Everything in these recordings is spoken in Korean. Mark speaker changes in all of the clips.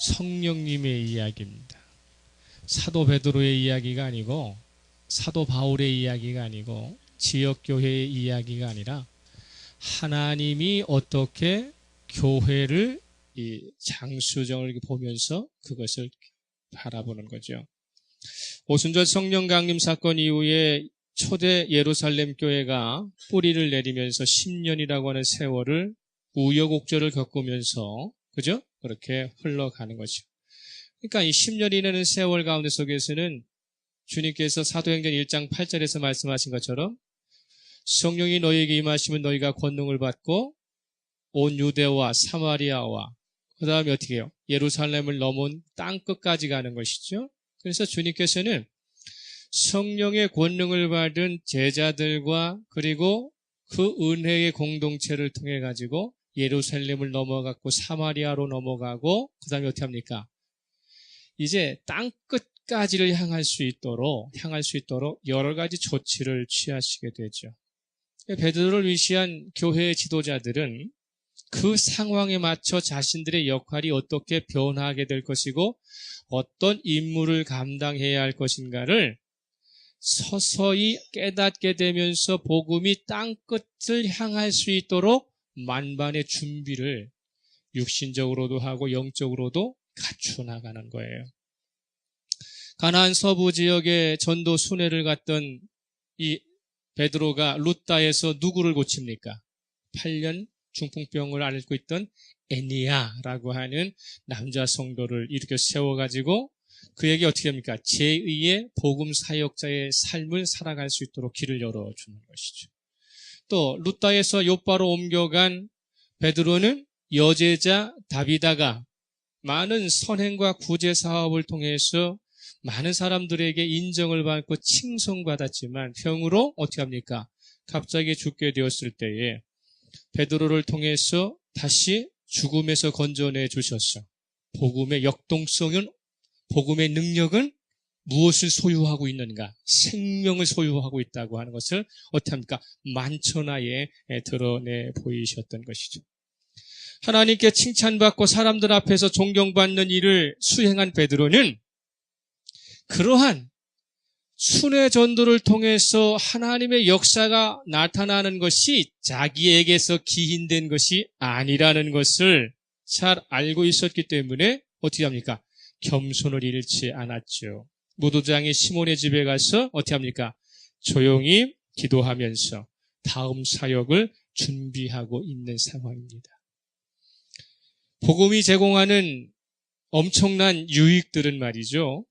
Speaker 1: 성령님의 이야기입니다. 사도 베드로의 이야기가 아니고 사도 바울의 이야기가 아니고 지역교회의 이야기가 아니라 하나님이 어떻게 교회를 이 장수정을 보면서 그것을 바라보는 거죠. 오순절 성령 강림 사건 이후에 초대 예루살렘 교회가 뿌리를 내리면서 10년이라고 하는 세월을 우여곡절을 겪으면서 그죠? 그렇게 흘러가는 거죠. 그러니까 이 10년이라는 세월 가운데 속에서는 주님께서 사도행전 1장 8절에서 말씀하신 것처럼 성령이 너희에게 임하시면 너희가 권능을 받고 온 유대와 사마리아와 그 다음에 어떻게 해요? 예루살렘을 넘은 땅끝까지 가는 것이죠. 그래서 주님께서는 성령의 권능을 받은 제자들과 그리고 그 은혜의 공동체를 통해 가지고 예루살렘을 넘어갔고 사마리아로 넘어가고 그 다음에 어떻게 합니까? 이제 땅끝까지를 향할 수 있도록 여러 가지 조치를 취하시게 되죠. 베드로를 위시한 교회의 지도자들은 그 상황에 맞춰 자신들의 역할이 어떻게 변화하게 될 것이고 어떤 임무를 감당해야 할 것인가를 서서히 깨닫게 되면서 복음이 땅끝을 향할 수 있도록 만반의 준비를 육신적으로도 하고 영적으로도 갖추어 나가는 거예요. 가나안 서부 지역의 전도 순회를 갔던 이 베드로가 루다에서 누구를 고칩니까? 8년 중풍병을 앓고 있던 애니야라고 하는 남자 성도를 일으켜 세워가지고 그에게 어떻게 합니까? 제2의 복음 사역자의 삶을 살아갈 수 있도록 길을 열어주는 것이죠. 또 루다에서 요바로 옮겨간 베드로는 여제자 다비다가 많은 선행과 구제 사업을 통해서 많은 사람들에게 인정을 받고 칭송받았지만 병으로 어떻게 합니까? 갑자기 죽게 되었을 때에 베드로를 통해서 다시 죽음에서 건져내 주셨어. 복음의 역동성은 복음의 능력은 무엇을 소유하고 있는가? 생명을 소유하고 있다고 하는 것을 어떻게 합니까? 만천하에 드러내 보이셨던 것이죠. 하나님께 칭찬받고 사람들 앞에서 존경받는 일을 수행한 베드로는 그러한 순회 전도를 통해서 하나님의 역사가 나타나는 것이 자기에게서 기인된 것이 아니라는 것을 잘 알고 있었기 때문에 어떻게 합니까? 겸손을 잃지 않았죠. 무도장이 시몬의 집에 가서 어떻게 합니까? 조용히 기도하면서 다음 사역을 준비하고 있는 상황입니다. 복음이 제공하는 엄청난 유익들은 말이죠.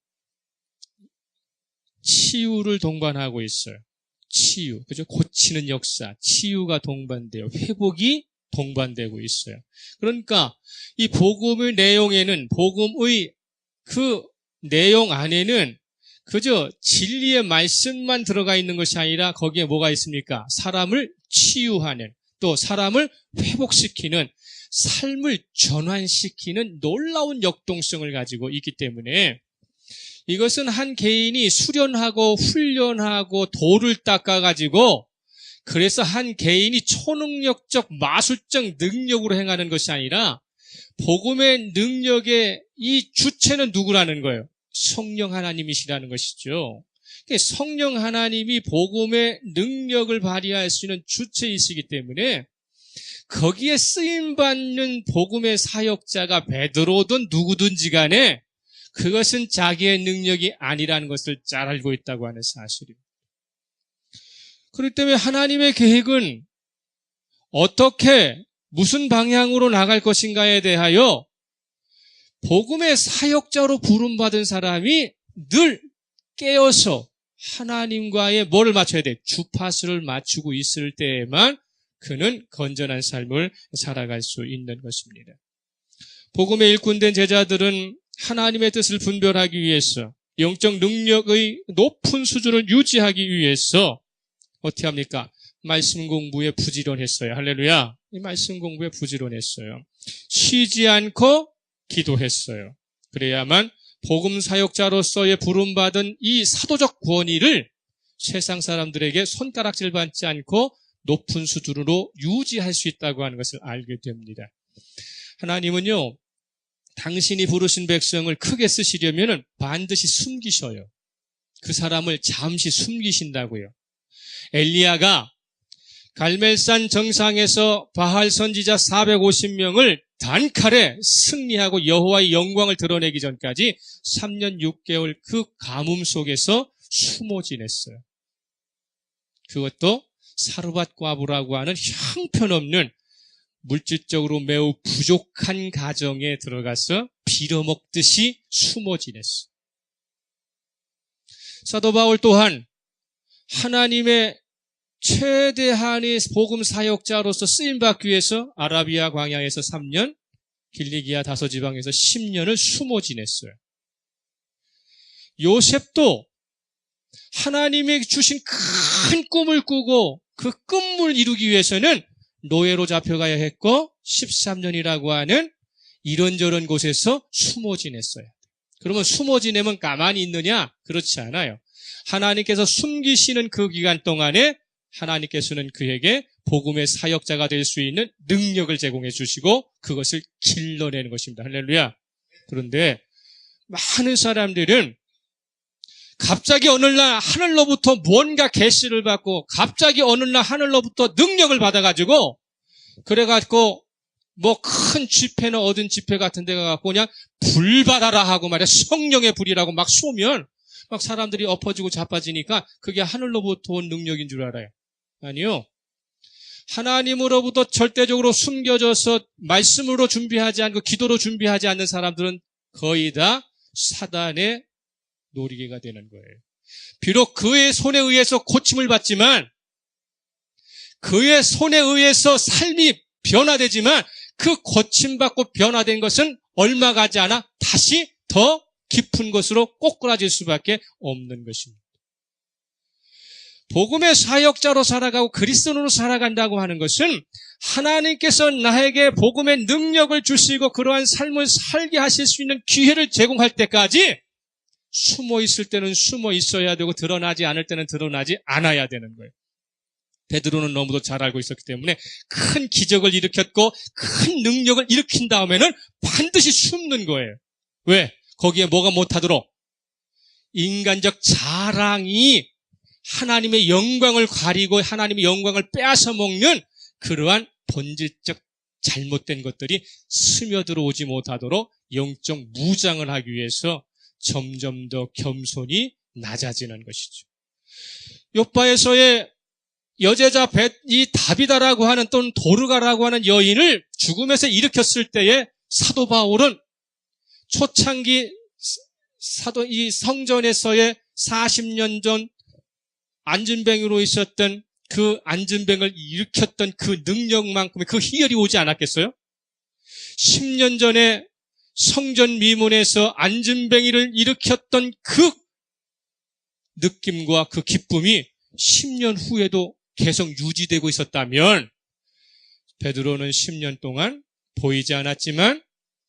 Speaker 1: 치유를 동반하고 있어요. 치유, 그죠? 고치는 역사, 치유가 동반돼요. 회복이 동반되고 있어요. 그러니까 이 복음의 내용에는 복음의 그 내용 안에는 그저 진리의 말씀만 들어가 있는 것이 아니라 거기에 뭐가 있습니까? 사람을 치유하는 또 사람을 회복시키는 삶을 전환시키는 놀라운 역동성을 가지고 있기 때문에 이것은 한 개인이 수련하고 훈련하고 돌을 닦아가지고 그래서 한 개인이 초능력적 마술적 능력으로 행하는 것이 아니라 복음의 능력의 이 주체는 누구라는 거예요? 성령 하나님이시라는 것이죠. 성령 하나님이 복음의 능력을 발휘할 수 있는 주체이시기 때문에 거기에 쓰임받는 복음의 사역자가 베드로든 누구든지 간에 그것은 자기의 능력이 아니라는 것을 잘 알고 있다고 하는 사실입니다. 그렇기 때문에 하나님의 계획은 어떻게 무슨 방향으로 나갈 것인가에 대하여 복음의 사역자로 부름받은 사람이 늘 깨어서 하나님과의 뭐를 맞춰야 돼? 주파수를 맞추고 있을 때에만 그는 건전한 삶을 살아갈 수 있는 것입니다. 복음의 일꾼된 제자들은 하나님의 뜻을 분별하기 위해서 영적 능력의 높은 수준을 유지하기 위해서 어떻게 합니까? 말씀 공부에 부지런했어요. 할렐루야. 이 말씀 공부에 부지런했어요. 쉬지 않고 기도했어요. 그래야만 복음 사역자로서의 부름받은 이 사도적 권위를 세상 사람들에게 손가락질 받지 않고 높은 수준으로 유지할 수 있다고 하는 것을 알게 됩니다. 하나님은요, 당신이 부르신 백성을 크게 쓰시려면 반드시 숨기셔요. 그 사람을 잠시 숨기신다고요. 엘리야가 갈멜산 정상에서 바알 선지자 450명을 단칼에 승리하고 여호와의 영광을 드러내기 전까지 3년 6개월 그 가뭄 속에서 숨어 지냈어요. 그것도 사르밧 과부라고 하는 형편없는 물질적으로 매우 부족한 가정에 들어가서 빌어먹듯이 숨어 지냈어요. 사도 바울 또한 하나님의 최대한의 복음 사역자로서 쓰임받기 위해서 아라비아 광야에서 3년, 길리기아 다소지방에서 10년을 숨어 지냈어요. 요셉도 하나님이 주신 큰 꿈을 꾸고 그 꿈을 이루기 위해서는 노예로 잡혀가야 했고 13년이라고 하는 이런저런 곳에서 숨어 지냈어요. 그러면 숨어 지내면 가만히 있느냐? 그렇지 않아요. 하나님께서 숨기시는 그 기간 동안에 하나님께서는 그에게 복음의 사역자가 될 수 있는 능력을 제공해 주시고 그것을 길러내는 것입니다. 할렐루야. 그런데 많은 사람들은 갑자기 어느 날 하늘로부터 뭔가 계시를 받고 갑자기 어느 날 하늘로부터 능력을 받아가지고 그래가지고 뭐 큰 집회나 얻은 집회 같은 데 가갖고 그냥 불 받아라 하고 말이야 성령의 불이라고 막 쏘면 막 사람들이 엎어지고 자빠지니까 그게 하늘로부터 온 능력인 줄 알아요. 아니요. 하나님으로부터 절대적으로 숨겨져서 말씀으로 준비하지 않고 기도로 준비하지 않는 사람들은 거의 다 사단의 놀이개가 되는 거예요. 비록 그의 손에 의해서 고침을 받지만 그의 손에 의해서 삶이 변화되지만 그 고침받고 변화된 것은 얼마 가지 않아 다시 더 깊은 것으로 꼬꾸라질 수밖에 없는 것입니다. 복음의 사역자로 살아가고 그리스도인으로 살아간다고 하는 것은 하나님께서 나에게 복음의 능력을 주시고 그러한 삶을 살게 하실 수 있는 기회를 제공할 때까지 숨어 있을 때는 숨어 있어야 되고 드러나지 않을 때는 드러나지 않아야 되는 거예요. 베드로는 너무도 잘 알고 있었기 때문에 큰 기적을 일으켰고 큰 능력을 일으킨 다음에는 반드시 숨는 거예요. 왜? 거기에 뭐가 못하도록? 인간적 자랑이 하나님의 영광을 가리고 하나님의 영광을 빼앗아 먹는 그러한 본질적 잘못된 것들이 스며들어오지 못하도록 영적 무장을 하기 위해서 점점 더 겸손히 낮아지는 것이죠. 욥바에서의 여제자 이 다비다라고 하는 또는 도르가라고 하는 여인을 죽음에서 일으켰을 때에 사도 바울은 초창기 이 성전에서의 40년 전 안진뱅이로 있었던 그 안진뱅을 일으켰던 그 능력만큼의 그 희열이 오지 않았겠어요? 10년 전에 성전 미문에서 안진뱅이를 일으켰던 그 느낌과 그 기쁨이 10년 후에도 계속 유지되고 있었다면 베드로는 10년 동안 보이지 않았지만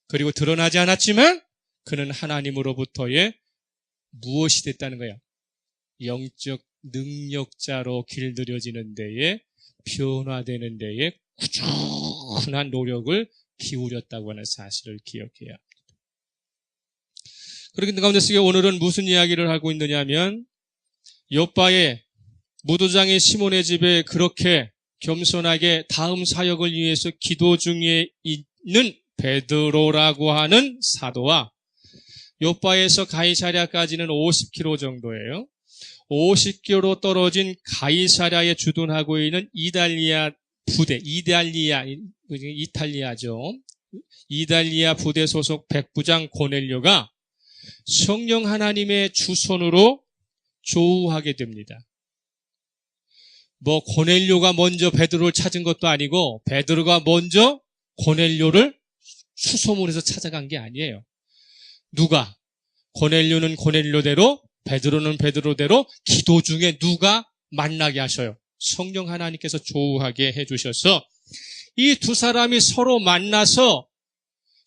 Speaker 1: 그리고 드러나지 않았지만 그는 하나님으로부터의 무엇이 됐다는 거야? 영적 능력자로 길들여지는 데에 변화되는 데에 꾸준한 노력을 기울였다고 하는 사실을 기억해야 합니다. 그렇게 가운데 속에 오늘은 무슨 이야기를 하고 있느냐면 욥바의 무도장의 시몬의 집에 그렇게 겸손하게 다음 사역을 위해서 기도 중에 있는 베드로라고 하는 사도와 욥바에서 가이사랴까지는 50km 정도예요. 50km 떨어진 가이사랴에 주둔하고 있는 이탈리아 부대, 이탈리아죠. 이탈리아 부대 소속 백부장 고넬료가 성령 하나님의 주선으로 조우하게 됩니다. 뭐 고넬료가 먼저 베드로를 찾은 것도 아니고 베드로가 먼저 고넬료를 수소문해서 찾아간 게 아니에요. 누가? 고넬료는 고넬료대로 베드로는 베드로대로 기도 중에 누가 만나게 하셔요? 성령 하나님께서 조우하게 해주셔서 이 두 사람이 서로 만나서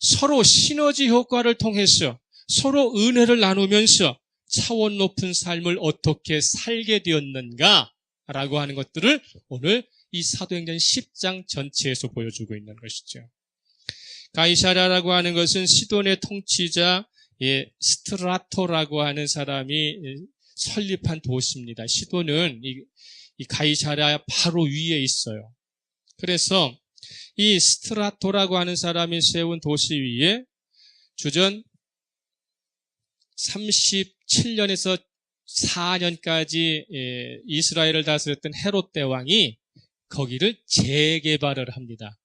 Speaker 1: 서로 시너지 효과를 통해서 서로 은혜를 나누면서 차원 높은 삶을 어떻게 살게 되었는가라고 하는 것들을 오늘 이 사도행전 10장 전체에서 보여주고 있는 것이죠. 가이사랴라고 하는 것은 시돈의 통치자 스트라토라고 하는 사람이 설립한 도시입니다. 시돈은 이 가이사랴 바로 위에 있어요. 그래서 이 스트라토라고 하는 사람이 세운 도시 위에 주전 37년에서 4년까지 이스라엘을 다스렸던 헤롯 대왕이 거기를 재개발을 합니다.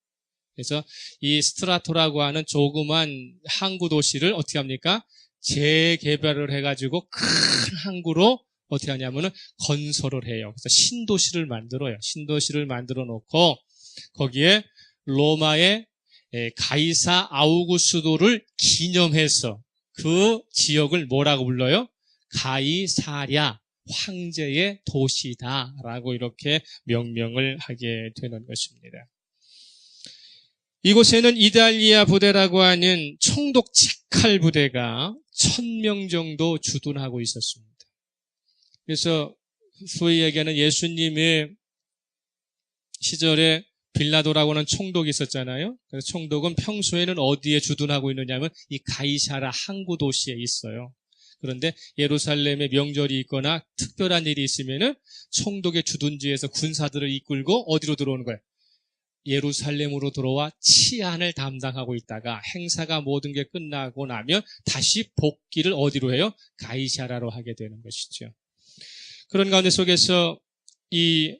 Speaker 1: 그래서 이 스트라토라고 하는 조그만 항구 도시를 어떻게 합니까? 재개발을 해가지고 큰 항구로 어떻게 하냐면은 건설을 해요. 그래서 신도시를 만들어요. 신도시를 만들어 놓고 거기에 로마의 가이사 아우구스도를 기념해서 그 지역을 뭐라고 불러요? 가이사랴, 황제의 도시다라고 이렇게 명명을 하게 되는 것입니다. 이곳에는 이달리아 부대라고 하는 총독 직할 부대가 1000명 정도 주둔하고 있었습니다. 그래서 소위 얘기하는 예수님의 시절에 빌라도라고 하는 총독이 있었잖아요. 그래서 총독은 평소에는 어디에 주둔하고 있느냐면 이 가이사랴 항구 도시에 있어요. 그런데 예루살렘에 명절이 있거나 특별한 일이 있으면은 총독의 주둔지에서 군사들을 이끌고 어디로 들어오는 거예요? 예루살렘으로 들어와 치안을 담당하고 있다가 행사가 모든 게 끝나고 나면 다시 복귀를 어디로 해요? 가이사랴로 하게 되는 것이죠. 그런 가운데 속에서 이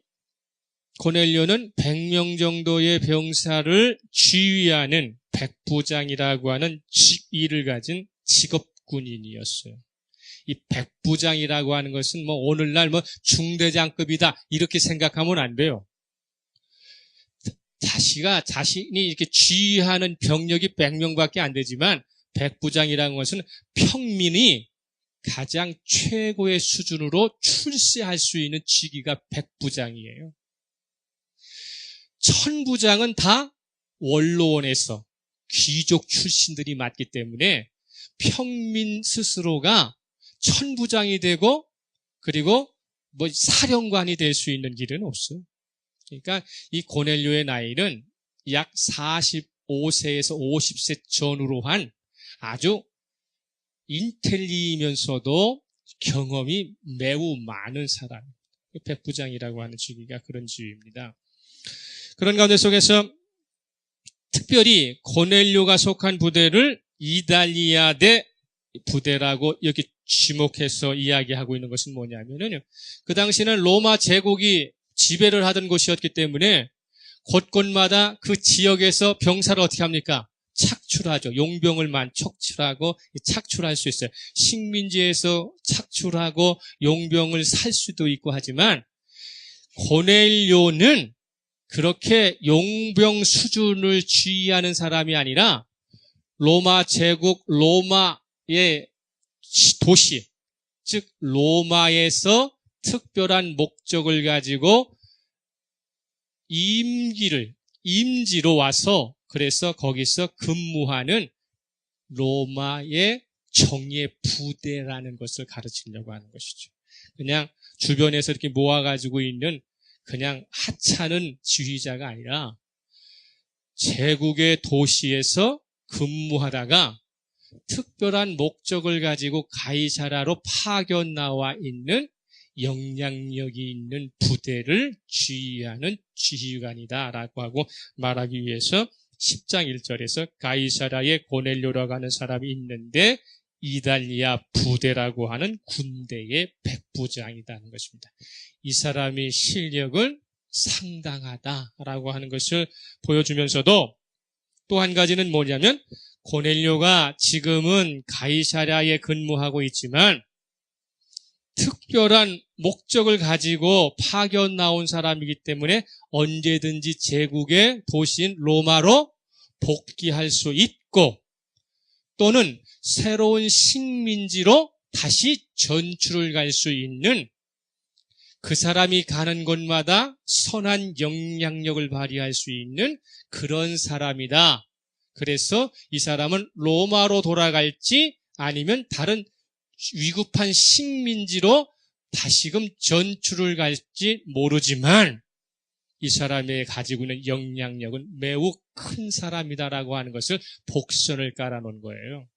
Speaker 1: 고넬료는 100명 정도의 병사를 지휘하는 백부장이라고 하는 직위를 가진 직업군인이었어요. 이 백부장이라고 하는 것은 뭐 오늘날 뭐 중대장급이다 이렇게 생각하면 안 돼요. 자신이 이렇게 지휘하는 병력이 100명밖에 안 되지만 백부장이라는 것은 평민이 가장 최고의 수준으로 출세할 수 있는 직위가 백부장이에요. 천부장은 다 원로원에서 귀족 출신들이 맞기 때문에 평민 스스로가 천부장이 되고 그리고 뭐 사령관이 될 수 있는 길은 없어요. 그러니까 이 고넬료의 나이는 약 45세에서 50세 전후로 한 아주 인텔리면서도 경험이 매우 많은 사람. 백부장이라고 하는 직위가 그런 직위입니다. 그런 가운데 속에서 특별히 고넬료가 속한 부대를 이달리아대 부대라고 이렇게 지목해서 이야기하고 있는 것은 뭐냐면요. 그 당시는 로마 제국이 지배를 하던 곳이었기 때문에 곳곳마다 그 지역에서 병사를 어떻게 합니까? 착출하죠. 용병을 척출하고 착출할 수 있어요. 식민지에서 착출하고 용병을 살 수도 있고 하지만 고넬료는 그렇게 용병 수준을 지휘하는 사람이 아니라 로마 제국, 로마의 도시, 즉 로마에서 특별한 목적을 가지고 임지로 와서 그래서 거기서 근무하는 로마의 정예 부대라는 것을 가르치려고 하는 것이죠. 그냥 주변에서 이렇게 모아가지고 있는 그냥 하찮은 지휘자가 아니라 제국의 도시에서 근무하다가 특별한 목적을 가지고 가이사랴로 파견 나와 있는 영향력이 있는 부대를 지휘하는 지휘관이다라고 하고 말하기 위해서 10장 1절에서 가이사랴에 고넬료라고 하는 사람이 있는데 이달리아 부대라고 하는 군대의 백부장이라는 것입니다. 이 사람의 실력은 상당하다라고 하는 것을 보여주면서도 또 한 가지는 뭐냐면 고넬료가 지금은 가이사랴에 근무하고 있지만 특별한 목적을 가지고 파견 나온 사람이기 때문에 언제든지 제국의 도시인 로마로 복귀할 수 있고 또는 새로운 식민지로 다시 전출을 갈 수 있는 그 사람이 가는 곳마다 선한 영향력을 발휘할 수 있는 그런 사람이다. 그래서 이 사람은 로마로 돌아갈지 아니면 다른 위급한 식민지로 다시금 전출을 갈지 모르지만 이 사람이 가지고 있는 영향력은 매우 큰 사람이다라고 하는 것을 복선을 깔아놓은 거예요.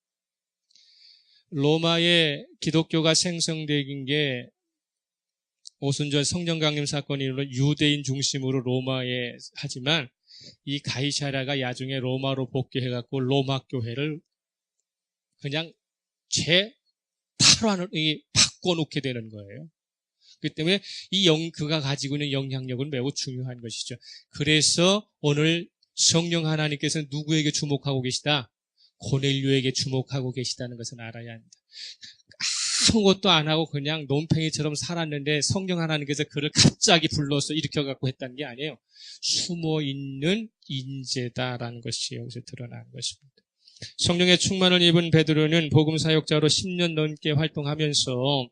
Speaker 1: 로마의 기독교가 생성된 게 오순절 성령 강림 사건이 일어난 유대인 중심으로 로마에 하지만 이 가이사랴가 나중에 로마로 복귀해갖고 로마 교회를 그냥 탈환을 바꿔놓게 되는 거예요. 그렇기 때문에 그가 가지고 있는 영향력은 매우 중요한 것이죠. 그래서 오늘 성령 하나님께서는 누구에게 주목하고 계시다? 고넬료에게 주목하고 계시다는 것을 알아야 합니다. 아무것도 안 하고 그냥 논팽이처럼 살았는데 성령 하나님께서 그를 갑자기 불러서 일으켜갖고 했다는 게 아니에요. 숨어있는 인재다라는 것이 여기서 드러나는 것입니다. 성령의 충만을 입은 베드로는 복음 사역자로 10년 넘게 활동하면서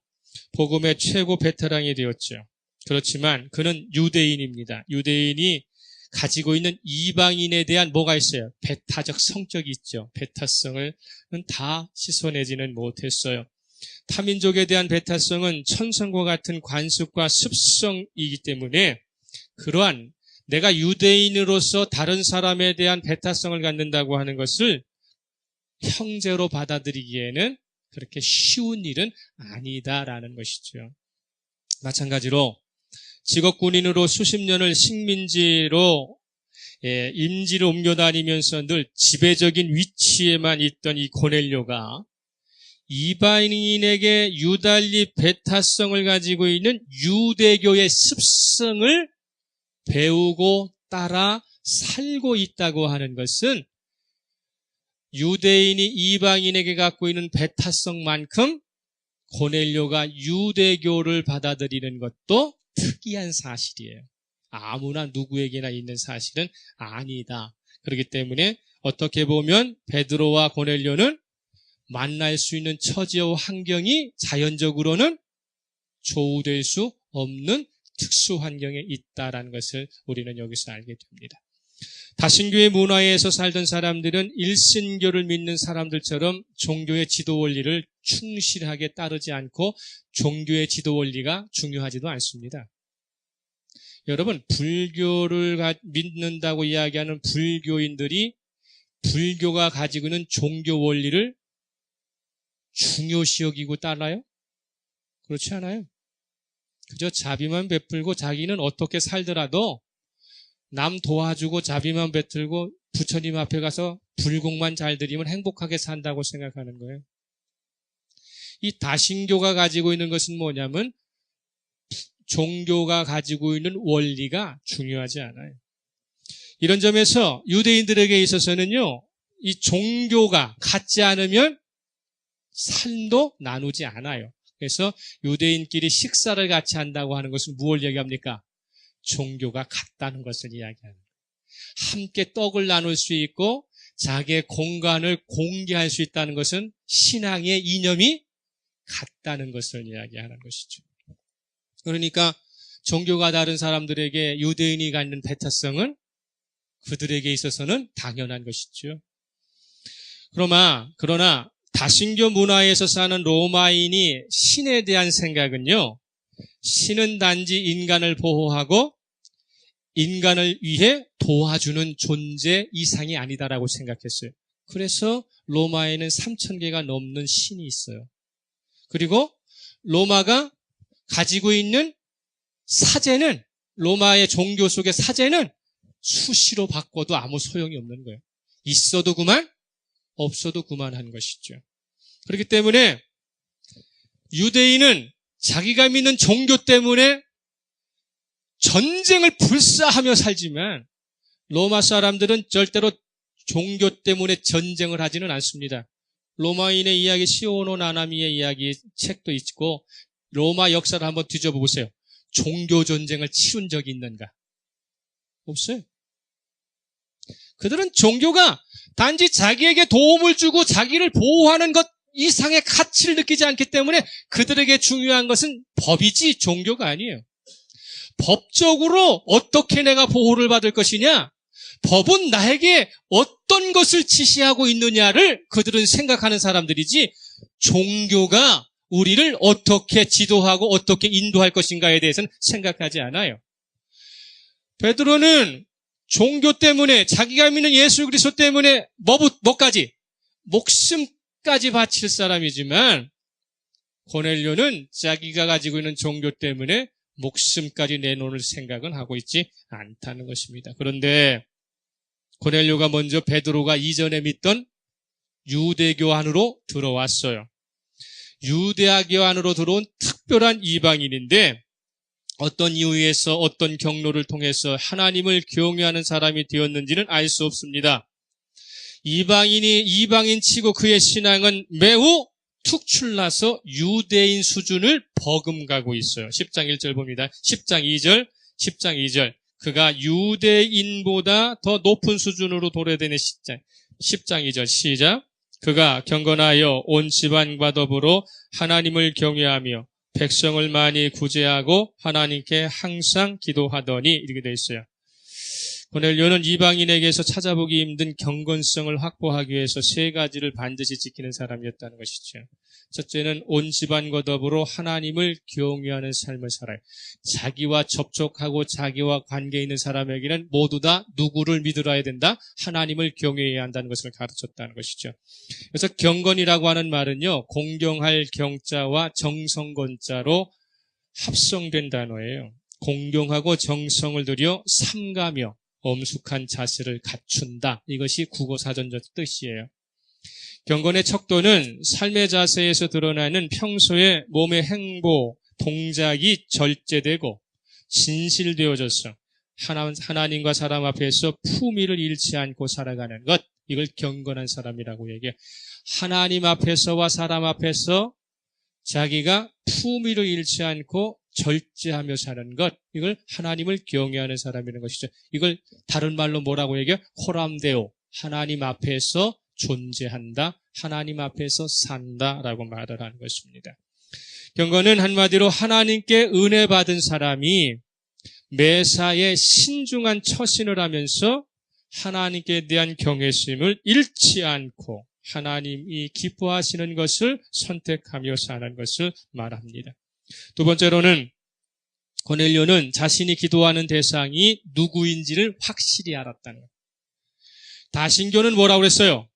Speaker 1: 복음의 최고 베테랑이 되었죠. 그렇지만 그는 유대인입니다. 유대인이 가지고 있는 이방인에 대한 뭐가 있어요? 배타적 성격이 있죠. 배타성을 다 씻어내지는 못했어요. 타민족에 대한 배타성은 천성과 같은 관습과 습성이기 때문에 그러한 내가 유대인으로서 다른 사람에 대한 배타성을 갖는다고 하는 것을 형제로 받아들이기에는 그렇게 쉬운 일은 아니다라는 것이죠. 마찬가지로 직업군인으로 수십 년을 식민지로 임지를 옮겨다니면서 늘 지배적인 위치에만 있던 이 고넬료가 이방인에게 유달리 배타성을 가지고 있는 유대교의 습성을 배우고 따라 살고 있다고 하는 것은 유대인이 이방인에게 갖고 있는 배타성만큼 고넬료가 유대교를 받아들이는 것도 특이한 사실이에요. 아무나 누구에게나 있는 사실은 아니다. 그렇기 때문에 어떻게 보면 베드로와 고넬료는 만날 수 있는 처지와 환경이 자연적으로는 조우될 수 없는 특수 환경에 있다라는 것을 우리는 여기서 알게 됩니다. 다신교의 문화에서 살던 사람들은 일신교를 믿는 사람들처럼 종교의 지도 원리를 충실하게 따르지 않고 종교의 지도 원리가 중요하지도 않습니다. 여러분, 불교를 믿는다고 이야기하는 불교인들이 불교가 가지고 있는 종교 원리를 중요시 여기고 따라요? 그렇지 않아요. 그저 자비만 베풀고 자기는 어떻게 살더라도 남 도와주고 자비만 베풀고 부처님 앞에 가서 불공만 잘 드리면 행복하게 산다고 생각하는 거예요. 이 다신교가 가지고 있는 것은 뭐냐면 종교가 가지고 있는 원리가 중요하지 않아요. 이런 점에서 유대인들에게 있어서는요, 이 종교가 같지 않으면 삶도 나누지 않아요. 그래서 유대인끼리 식사를 같이 한다고 하는 것은 무엇을 얘기합니까? 종교가 같다는 것을 이야기하는 거예요. 함께 떡을 나눌 수 있고 자기의 공간을 공개할 수 있다는 것은 신앙의 이념이 같다는 것을 이야기하는 것이죠. 그러니까 종교가 다른 사람들에게 유대인이 갖는 배타성은 그들에게 있어서는 당연한 것이죠. 그러나 다신교 문화에서 사는 로마인이 신에 대한 생각은요, 신은 단지 인간을 보호하고 인간을 위해 도와주는 존재 이상이 아니다라고 생각했어요. 그래서 로마에는 3,000개가 넘는 신이 있어요. 그리고 로마가 가지고 있는 사제는, 로마의 종교 속의 사제는 수시로 바꿔도 아무 소용이 없는 거예요. 있어도 그만, 없어도 그만한 것이죠. 그렇기 때문에 유대인은 자기가 믿는 종교 때문에 전쟁을 불사하며 살지만 로마 사람들은 절대로 종교 때문에 전쟁을 하지는 않습니다. 로마인의 이야기, 시오노 나나미의 이야기 책도 있고 로마 역사를 한번 뒤져보세요. 종교 전쟁을 치룬 적이 있는가? 없어요. 그들은 종교가 단지 자기에게 도움을 주고 자기를 보호하는 것 이상의 가치를 느끼지 않기 때문에 그들에게 중요한 것은 법이지 종교가 아니에요. 법적으로 어떻게 내가 보호를 받을 것이냐? 법은 나에게 어떤 것을 지시하고 있느냐를 그들은 생각하는 사람들이지 종교가 우리를 어떻게 지도하고 어떻게 인도할 것인가에 대해서는 생각하지 않아요. 베드로는 종교 때문에, 자기가 믿는 예수 그리스도 때문에 뭐까지? 목숨까지 바칠 사람이지만 고넬료는 자기가 가지고 있는 종교 때문에 목숨까지 내놓을 생각은 하고 있지 않다는 것입니다. 그런데 고넬료가 먼저 베드로가 이전에 믿던 유대교 안으로 들어왔어요. 유대교 안으로 들어온 특별한 이방인인데 어떤 이유에서 어떤 경로를 통해서 하나님을 경외하는 사람이 되었는지는 알 수 없습니다. 이방인 치고 그의 신앙은 매우 특출나서 유대인 수준을 버금가고 있어요. 10장 1절 봅니다. 10장 2절. 그가 유대인보다 더 높은 수준으로 도래되는 10장 2절 시작. 그가 경건하여 온 집안과 더불어 하나님을 경외하며 백성을 많이 구제하고 하나님께 항상 기도하더니 이렇게 되어 있어요. 고넬료는 이방인에게서 찾아보기 힘든 경건성을 확보하기 위해서 세 가지를 반드시 지키는 사람이었다는 것이죠. 첫째는 온 집안과 더불어 하나님을 경외하는 삶을 살아요. 자기와 접촉하고 자기와 관계 있는 사람에게는 모두 다 누구를 믿으라야 된다? 하나님을 경외해야 한다는 것을 가르쳤다는 것이죠. 그래서 경건이라고 하는 말은요, 공경할 경자와 정성건자로 합성된 단어예요. 공경하고 정성을 들여 삼가며 엄숙한 자세를 갖춘다. 이것이 국어사전적 뜻이에요. 경건의 척도는 삶의 자세에서 드러나는 평소의 몸의 행보, 동작이 절제되고 진실되어져서 하나님과 사람 앞에서 품위를 잃지 않고 살아가는 것, 이걸 경건한 사람이라고 얘기해요. 하나님 앞에서와 사람 앞에서 자기가 품위를 잃지 않고 절제하며 사는 것, 이걸 하나님을 경외하는 사람이라는 것이죠. 이걸 다른 말로 뭐라고 얘기해요? 호람데오, 하나님 앞에서 존재한다, 하나님 앞에서 산다라고 말을 하는 것입니다. 경건은 한마디로 하나님께 은혜 받은 사람이 매사에 신중한 처신을 하면서 하나님께 대한 경외심을 잃지 않고 하나님이 기뻐하시는 것을 선택하며 사는 것을 말합니다. 두 번째로는 고넬료는 자신이 기도하는 대상이 누구인지를 확실히 알았다는 거예요. 다신교는 뭐라고 그랬어요?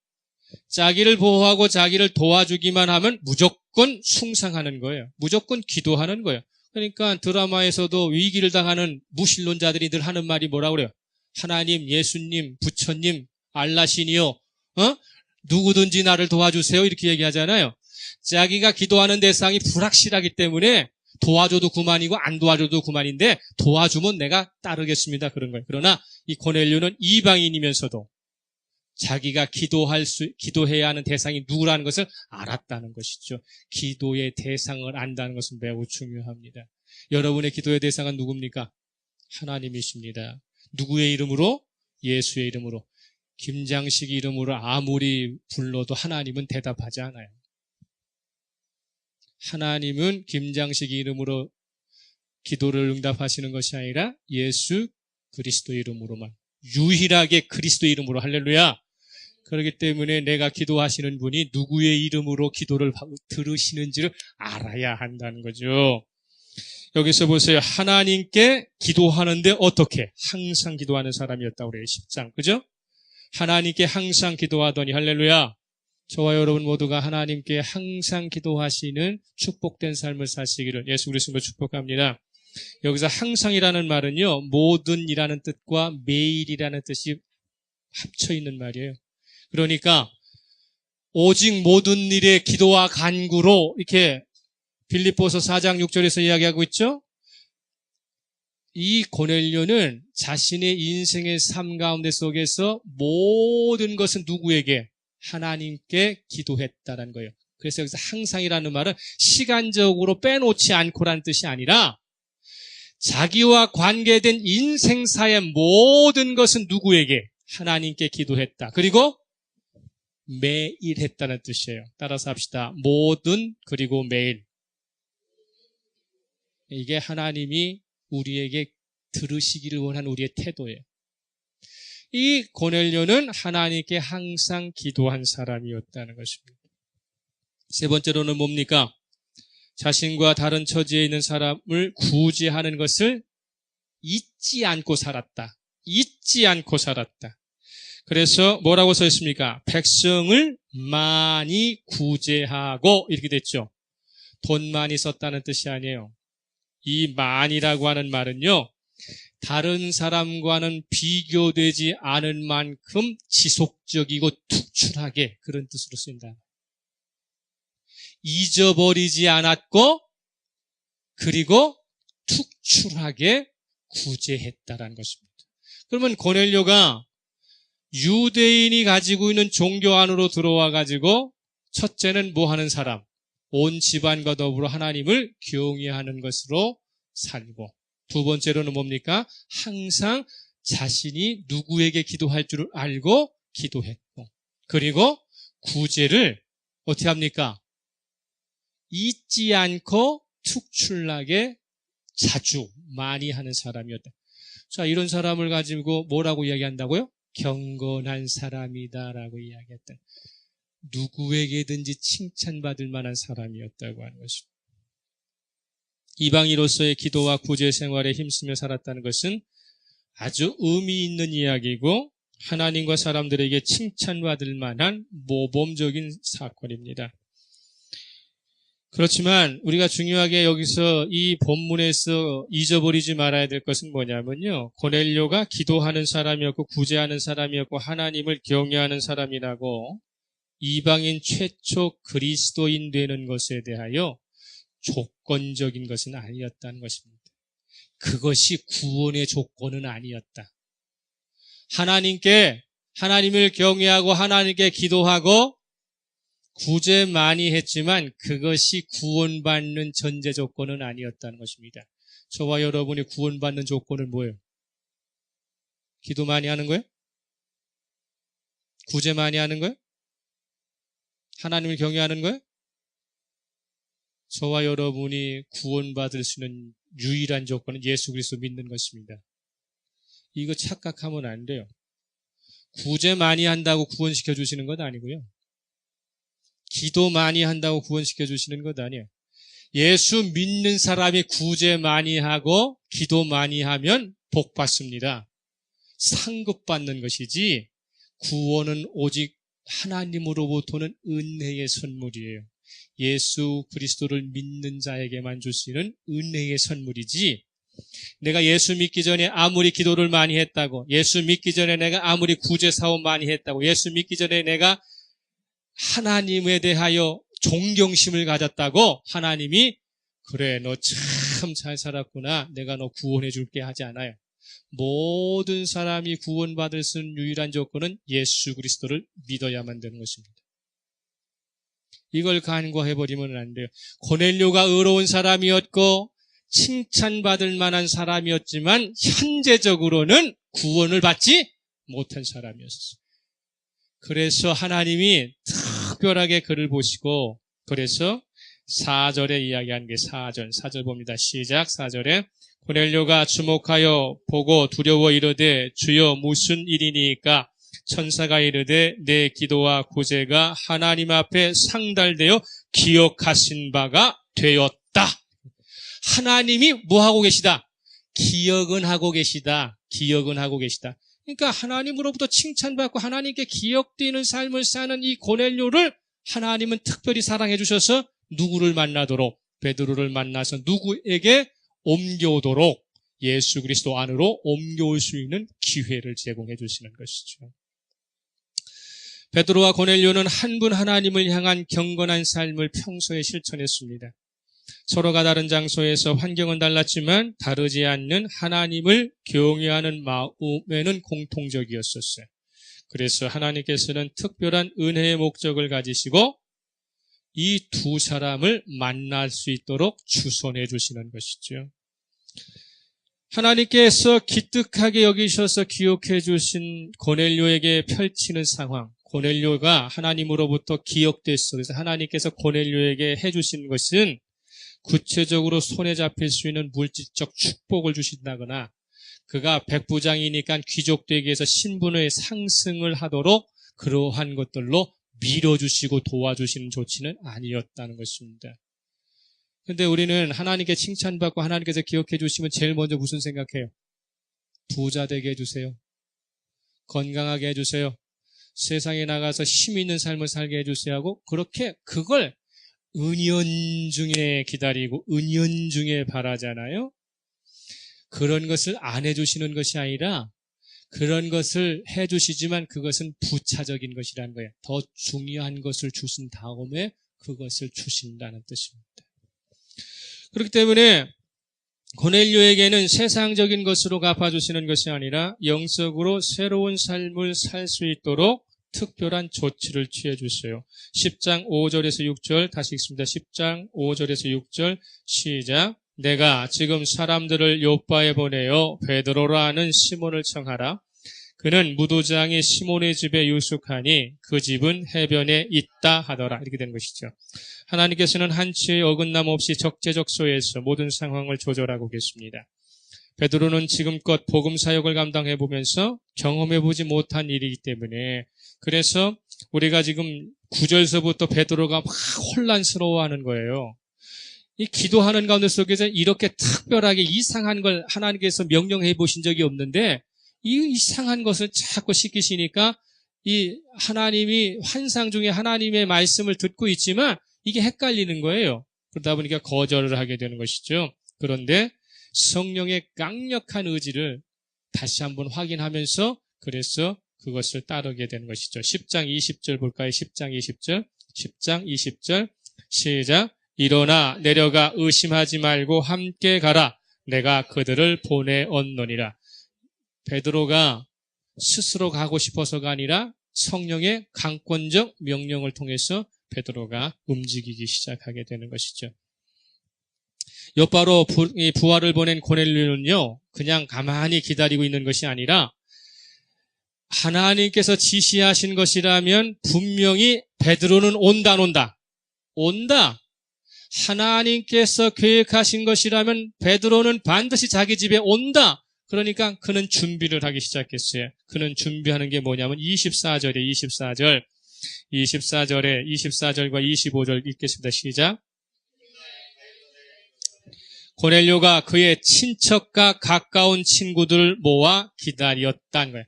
Speaker 1: 자기를 보호하고 자기를 도와주기만 하면 무조건 숭상하는 거예요. 무조건 기도하는 거예요. 그러니까 드라마에서도 위기를 당하는 무신론자들이 늘 하는 말이 뭐라고 그래요? 하나님, 예수님, 부처님, 알라신이요, 누구든지 나를 도와주세요, 이렇게 얘기하잖아요. 자기가 기도하는 대상이 불확실하기 때문에 도와줘도 그만이고 안 도와줘도 그만인데 도와주면 내가 따르겠습니다, 그런 거예요. 그러나 이 고넬료는 이방인이면서도 자기가 기도해야 하는 대상이 누구라는 것을 알았다는 것이죠. 기도의 대상을 안다는 것은 매우 중요합니다. 여러분의 기도의 대상은 누굽니까? 하나님이십니다. 누구의 이름으로? 예수의 이름으로. 김장식 이름으로 아무리 불러도 하나님은 대답하지 않아요. 하나님은 김장식 이름으로 기도를 응답하시는 것이 아니라 예수 그리스도 이름으로만, 유일하게 그리스도 이름으로, 할렐루야. 그렇기 때문에 내가 기도하시는 분이 누구의 이름으로 기도를 들으시는지를 알아야 한다는 거죠. 여기서 보세요. 하나님께 기도하는데 어떻게? 항상 기도하는 사람이었다고 그래요. 10장. 그죠? 하나님께 항상 기도하더니, 할렐루야. 저와 여러분 모두가 하나님께 항상 기도하시는 축복된 삶을 사시기를 예수 그리스도로 축복합니다. 여기서 항상이라는 말은요, 모든이라는 뜻과 매일이라는 뜻이 합쳐 있는 말이에요. 그러니까 오직 모든 일에 기도와 간구로, 이렇게 빌립보서 4장 6절에서 이야기하고 있죠. 이 고넬료는 자신의 인생의 삶 가운데 속에서 모든 것은 누구에게? 하나님께 기도했다는 거예요. 그래서 여기서 항상이라는 말은 시간적으로 빼놓지 않고라는 뜻이 아니라 자기와 관계된 인생사의 모든 것은 누구에게? 하나님께 기도했다. 그리고 매일 했다는 뜻이에요. 따라서 합시다. 모든 그리고 매일. 이게 하나님이 우리에게 들으시기를 원하는 우리의 태도예요. 이 고넬료는 하나님께 항상 기도한 사람이었다는 것입니다. 세 번째로는 뭡니까? 자신과 다른 처지에 있는 사람을 구제하는 것을 잊지 않고 살았다. 잊지 않고 살았다. 그래서 뭐라고 써 있습니까? 백성을 많이 구제하고 이렇게 됐죠. 돈 많이 썼다는 뜻이 아니에요. 이 많이라고 하는 말은요, 다른 사람과는 비교되지 않을 만큼 지속적이고 특출하게 그런 뜻으로 쓰인다. 잊어버리지 않았고 그리고 특출하게 구제했다라는 것입니다. 그러면 고넬료가 유대인이 가지고 있는 종교 안으로 들어와 가지고 첫째는 뭐 하는 사람? 온 집안과 더불어 하나님을 경외하는 것으로 살고, 두 번째로는 뭡니까? 항상 자신이 누구에게 기도할 줄을 알고 기도했고, 그리고 구제를 어떻게 합니까? 잊지 않고 특출나게 자주 많이 하는 사람이었다. 자, 이런 사람을 가지고 뭐라고 이야기한다고요? 경건한 사람이다라고 이야기했다. 누구에게든지 칭찬받을 만한 사람이었다고 하는 것입니다. 이방인으로서의 기도와 구제 생활에 힘쓰며 살았다는 것은 아주 의미 있는 이야기고 하나님과 사람들에게 칭찬받을 만한 모범적인 사건입니다. 그렇지만 우리가 중요하게 여기서 이 본문에서 잊어버리지 말아야 될 것은 뭐냐면요, 고넬료가 기도하는 사람이었고 구제하는 사람이었고 하나님을 경외하는 사람이라고 이방인 최초 그리스도인 되는 것에 대하여 조건적인 것은 아니었다는 것입니다. 그것이 구원의 조건은 아니었다. 하나님을 경외하고 하나님께 기도하고 구제 많이 했지만 그것이 구원받는 전제 조건은 아니었다는 것입니다. 저와 여러분이 구원받는 조건은 뭐예요? 기도 많이 하는 거예요? 구제 많이 하는 거예요? 하나님을 경외하는 거예요? 저와 여러분이 구원받을 수 있는 유일한 조건은 예수 그리스도 믿는 것입니다. 이거 착각하면 안 돼요. 구제 많이 한다고 구원시켜 주시는 것 아니고요. 기도 많이 한다고 구원시켜 주시는 것 아니에요. 예수 믿는 사람이 구제 많이 하고 기도 많이 하면 복 받습니다. 상급받는 것이지 구원은 오직 하나님으로부터는 은혜의 선물이에요. 예수 그리스도를 믿는 자에게만 주시는 은혜의 선물이지, 내가 예수 믿기 전에 아무리 기도를 많이 했다고, 예수 믿기 전에 내가 아무리 구제 사업 많이 했다고, 예수 믿기 전에 내가 하나님에 대하여 존경심을 가졌다고 하나님이 그래 너 참 잘 살았구나, 내가 너 구원해 줄게 하지 않아요. 모든 사람이 구원받을 수 있는 유일한 조건은 예수 그리스도를 믿어야만 되는 것입니다. 이걸 간과해버리면 안 돼요. 고넬료가 의로운 사람이었고 칭찬받을 만한 사람이었지만 현재적으로는 구원을 받지 못한 사람이었어요. 그래서 하나님이 특별하게 그를 보시고, 그래서 4절에 이야기한 게 4절 봅니다. 시작. 4절에 고넬료가 주목하여 보고 두려워 이르되 주여 무슨 일이니까? 천사가 이르되 내 기도와 구제가 하나님 앞에 상달되어 기억하신 바가 되었다. 하나님이 뭐 하고 계시다? 기억은 하고 계시다. 기억은 하고 계시다. 그러니까 하나님으로부터 칭찬받고 하나님께 기억되는 삶을 사는 이 고넬료를 하나님은 특별히 사랑해 주셔서 누구를 만나도록, 베드로를 만나서 누구에게 옮겨오도록 예수 그리스도 안으로 옮겨올 수 있는 기회를 제공해 주시는 것이죠. 베드로와 고넬료는 한 분 하나님을 향한 경건한 삶을 평소에 실천했습니다. 서로가 다른 장소에서 환경은 달랐지만 다르지 않는 하나님을 경외하는 마음에는 공통적이었었어요. 그래서 하나님께서는 특별한 은혜의 목적을 가지시고 이 두 사람을 만날 수 있도록 주선해 주시는 것이죠. 하나님께서 기특하게 여기셔서 기억해 주신 고넬료에게 펼치는 상황, 고넬료가 하나님으로부터 기억됐어. 그래서 하나님께서 고넬료에게 해주신 것은 구체적으로 손에 잡힐 수 있는 물질적 축복을 주신다거나 그가 백부장이니까 귀족되기 위해서 신분의 상승을 하도록 그러한 것들로 밀어주시고 도와주시는 조치는 아니었다는 것입니다. 그런데 우리는 하나님께 칭찬받고 하나님께서 기억해 주시면 제일 먼저 무슨 생각해요? 부자 되게 해주세요. 건강하게 해주세요. 세상에 나가서 힘 있는 삶을 살게 해주세요 하고 그렇게 그걸 은연중에 기다리고 은연중에 바라잖아요. 그런 것을 안 해주시는 것이 아니라 그런 것을 해주시지만 그것은 부차적인 것이라는 거예요. 더 중요한 것을 주신 다음에 그것을 주신다는 뜻입니다. 그렇기 때문에 고넬료에게는 세상적인 것으로 갚아주시는 것이 아니라 영적으로 새로운 삶을 살 수 있도록 특별한 조치를 취해주세요. 10장 5절에서 6절 다시 읽습니다. 10장 5절에서 6절 시작. 내가 지금 사람들을 요빠에 보내어 베드로라 하는 시몬을 청하라. 그는 무도장이 시몬의 집에 유숙하니 그 집은 해변에 있다 하더라. 이렇게 된 것이죠. 하나님께서는 한치의 어긋남 없이 적재적소에서 모든 상황을 조절하고 계십니다. 베드로는 지금껏 복음 사역을 감당해 보면서 경험해 보지 못한 일이기 때문에 그래서 우리가 지금 9절서부터 베드로가 막 혼란스러워하는 거예요. 이 기도하는 가운데 속에서 이렇게 특별하게 이상한 걸 하나님께서 명령해 보신 적이 없는데 이 이상한 것을 자꾸 시키시니까 이 하나님이 환상 중에 하나님의 말씀을 듣고 있지만 이게 헷갈리는 거예요. 그러다 보니까 거절을 하게 되는 것이죠. 그런데 성령의 강력한 의지를 다시 한번 확인하면서 그래서 그것을 따르게 되는 것이죠. 10장 20절 볼까요? 10장 20절. 10장 20절 시작. 일어나 내려가 의심하지 말고 함께 가라. 내가 그들을 보내었노니라. 베드로가 스스로 가고 싶어서가 아니라 성령의 강권적 명령을 통해서 베드로가 움직이기 시작하게 되는 것이죠. 요빠로 부하를 보낸 고넬료는요, 그냥 가만히 기다리고 있는 것이 아니라 하나님께서 지시하신 것이라면 분명히 베드로는 온다. 하나님께서 계획하신 것이라면 베드로는 반드시 자기 집에 온다. 그러니까 그는 준비를 하기 시작했어요. 그는 준비하는 게 뭐냐면 24절과 25절 읽겠습니다. 시작. 고넬료가 그의 친척과 가까운 친구들을 모아 기다렸다는 거예요.